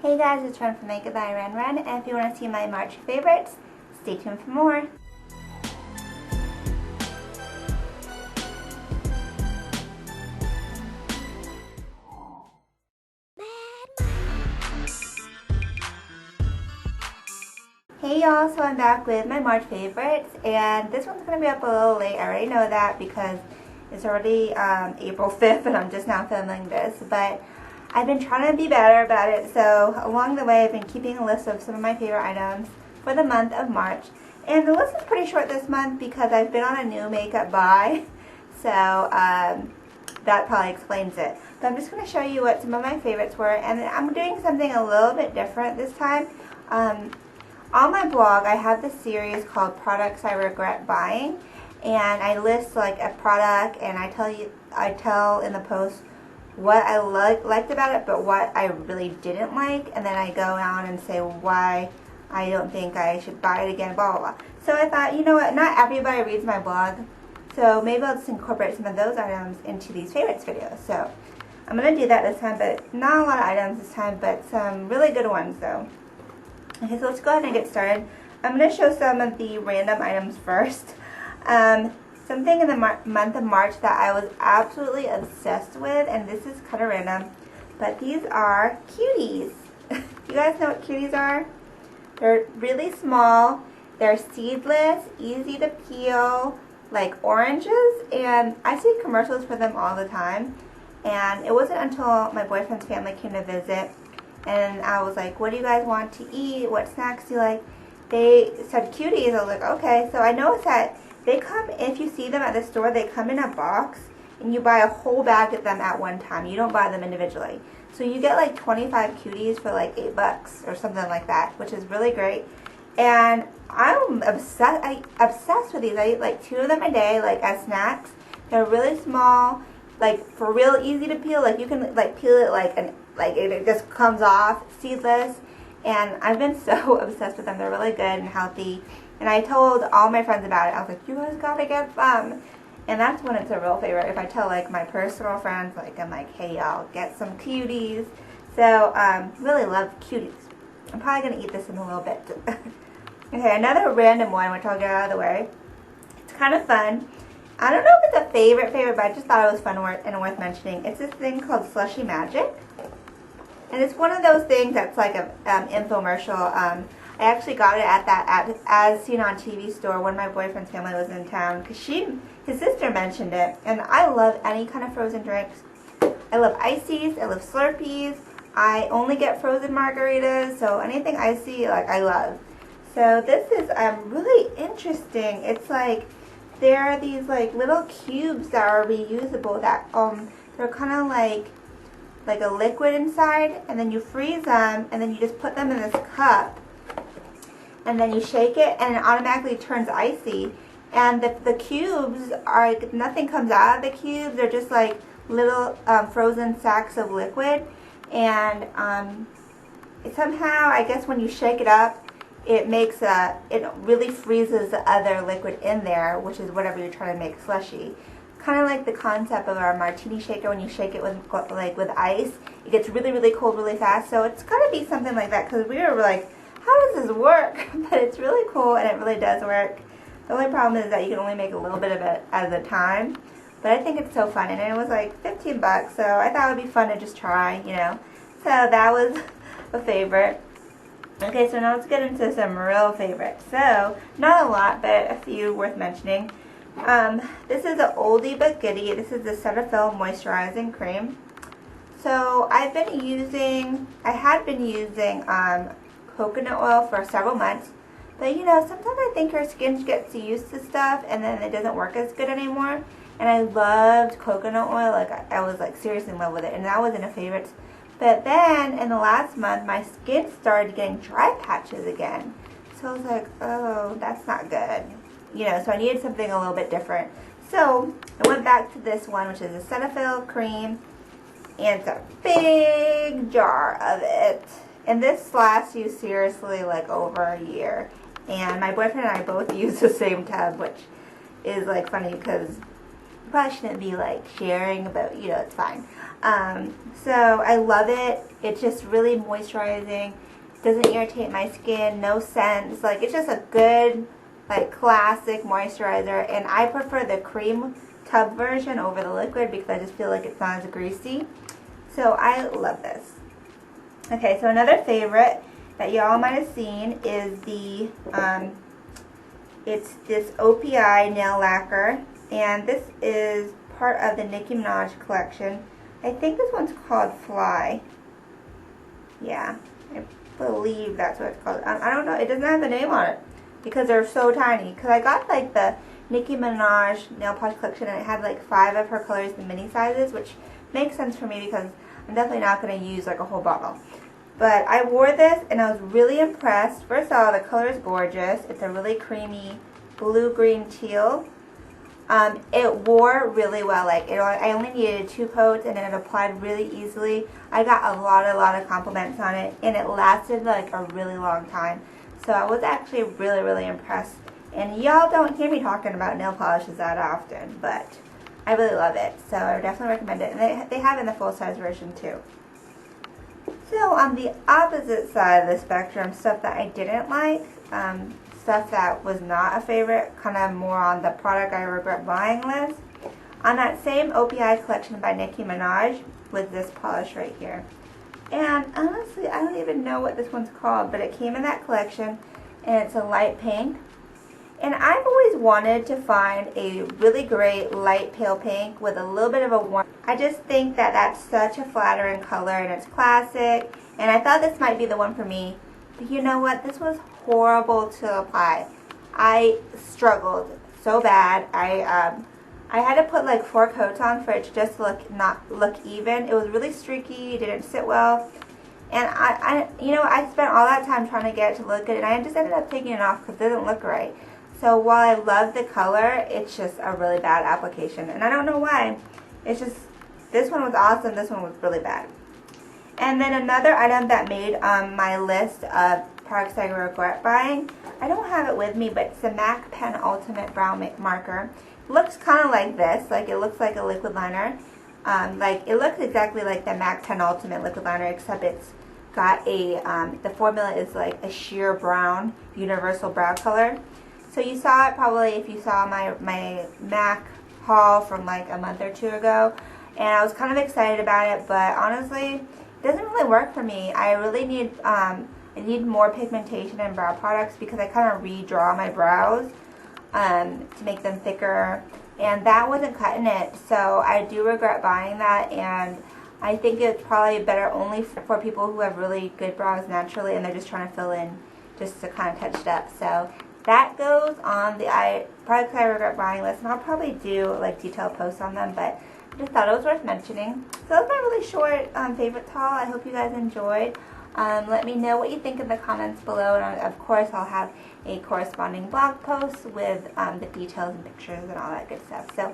Hey guys, it's Ren from Makeup by Ren, and if you want to see my March favorites, stay tuned for more. Hey y'all, so I'm back with my March favorites, and this one's going to be up a little late. I already know that because it's already April 5th and I'm just now filming this, but I've been trying to be better about it, so along the way I've been keeping a list of some of my favorite items for the month of March. And the list is pretty short this month because I've been on a new makeup buy, so that probably explains it. But I'm just going to show you what some of my favorites were, and I'm doing something a little bit different this time. On my blog I have this series called Products I Regret Buying, and I list like a product and I tell in the post what I liked about it, but what I really didn't like, and then I go on and say why I don't think I should buy it again, blah blah blah. So I thought, you know what, not everybody reads my blog, so maybe I'll just incorporate some of those items into these favorites videos. So I'm going to do that this time, but not a lot of items this time, but some really good ones though. Okay, so let's go ahead and get started. I'm going to show some of the random items first. Something in the month of March that I was absolutely obsessed with, and this is kind of random, but these are Cuties. You guys know what Cuties are? They're really small, they're seedless, easy to peel, like oranges, and I see commercials for them all the time. And it wasn't until my boyfriend's family came to visit, and I was like, what do you guys want to eat? What snacks do you like? They said Cuties. I was like, okay. So I noticed that they come, if you see them at the store, they come in a box, and you buy a whole bag of them at one time. You don't buy them individually. So you get like 25 Cuties for like $8 or something like that, which is really great. And I'm obsessed with these. I eat like 2 of them a day, like as snacks. They're really small, like for real easy to peel. Like you can like peel it like it just comes off, seedless. And I've been so obsessed with them. They're really good and healthy. And I told all my friends about it. I was like, you guys gotta get them. And that's when it's a real favorite. If I tell like my personal friends, like I'm like, hey y'all, get some Cuties. So really love Cuties. I'm probably gonna eat this in a little bit. Okay, another random one, which I'll get out of the way. It's kind of fun. I don't know if it's a favorite, but I just thought it was fun and worth mentioning. It's this thing called Slushy Magic. And it's one of those things that's like an infomercial. I actually got it at that As Seen on TV store when my boyfriend's family was in town, because his sister mentioned it. And I love any kind of frozen drinks. I love ices, I love Slurpees. I only get frozen margaritas, so anything icy, like I love. So this is really interesting. It's like there are these like little cubes that are reusable that they're kind of like a liquid inside, and then you freeze them, and then you just put them in this cup, and then you shake it, and it automatically turns icy. And the cubes are like, nothing comes out of the cubes. They're just like little frozen sacks of liquid, and somehow I guess when you shake it up, it really freezes the other liquid in there, which is whatever you're trying to make slushy. Kind of like the concept of our martini shaker. When you shake it with ice, it gets really, really cold really fast. So it's got to be something like that, because we were like, how does this work? But it's really cool, and it really does work. The only problem is that you can only make a little bit of it at a time. But I think it's so fun, and it was like 15 bucks, so I thought it would be fun to just try, you know. So that was a favorite. Okay, so now let's get into some real favorites. So, not a lot, but a few worth mentioning. This is an oldie but goodie. This is the Cetaphil Moisturizing Cream. So I had been using coconut oil for several months, but you know, sometimes I think your skin gets used to stuff and then it doesn't work as good anymore. And I loved coconut oil, like I was like seriously in love with it, and that was in a favorites. But then in the last month, my skin started getting dry patches again. So I was like, oh, that's not good. You know, so I needed something a little bit different. So I went back to this one, which is a Cetaphil cream, and it's a big jar of it. And this lasts you seriously like over a year. And my boyfriend and I both use the same tub, which is like funny because probably shouldn't be like sharing, but you know, it's fine. So I love it. It's just really moisturizing. Doesn't irritate my skin. No scents. Like, it's just a good, like, classic moisturizer. And I prefer the cream tub version over the liquid because I just feel like it's not as greasy. So I love this. Okay, so another favorite that y'all might have seen is the it's this OPI nail lacquer, and this is part of the Nicki Minaj collection. I think this one's called Fly. Yeah, I believe that's what it's called. I don't know. It doesn't have the name on it because they're so tiny. Because I got like the Nicki Minaj nail polish collection, and it had like 5 of her colors in mini sizes, which makes sense for me because I'm definitely not going to use like a whole bottle. But I wore this and I was really impressed. First of all, the color is gorgeous. It's a really creamy blue-green teal. It wore really well. Like, I only needed 2 coats and it applied really easily. I got a lot of compliments on it, and it lasted like a really long time. So I was actually really impressed. And y'all don't hear me talking about nail polishes that often, but I really love it. So I would definitely recommend it. And they have it in the full-size version too. So on the opposite side of the spectrum, stuff that I didn't like, stuff that was not a favorite, kind of more on the product I regret buying list. On that same OPI collection by Nicki Minaj was this polish right here. And honestly, I don't even know what this one's called, but it came in that collection, and it's a light pink. And I've always wanted to find a really great light pale pink with a little bit of a warm. I just think that that's such a flattering color, and it's classic. And I thought this might be the one for me. But you know what? This was horrible to apply. I struggled so bad. I had to put like 4 coats on for it to just not look even. It was really streaky. It didn't sit well. And I spent all that time trying to get it to look good, and I just ended up taking it off because it didn't look right. So while I love the color, it's just a really bad application. And I don't know why. It's just, this one was awesome, this one was really bad. And then another item that made my list of products I regret buying, I don't have it with me, but it's the MAC Penultimate Brow Marker. It looks kind of like this, like it looks like a liquid liner. Like, it looks exactly like the MAC Penultimate liquid liner, except it's got a, the formula is like a sheer brown, universal brow color. So you saw it probably if you saw my MAC haul from like a month or 2 ago, and I was kind of excited about it, but honestly, it doesn't really work for me. I really need I need more pigmentation in brow products because I kind of redraw my brows to make them thicker, and that wasn't cutting it. So I do regret buying that, and I think it's probably better only for people who have really good brows naturally and they're just trying to fill in just to kind of touch it up. So that goes on the products I regret buying list, and I'll probably do like detailed posts on them, but I just thought it was worth mentioning. So that's my really short favorites haul. I hope you guys enjoyed. Let me know what you think in the comments below, and of course I'll have a corresponding blog post with the details and pictures and all that good stuff. So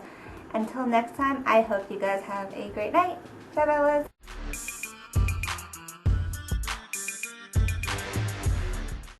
until next time, I hope you guys have a great night. Bye, Bellas.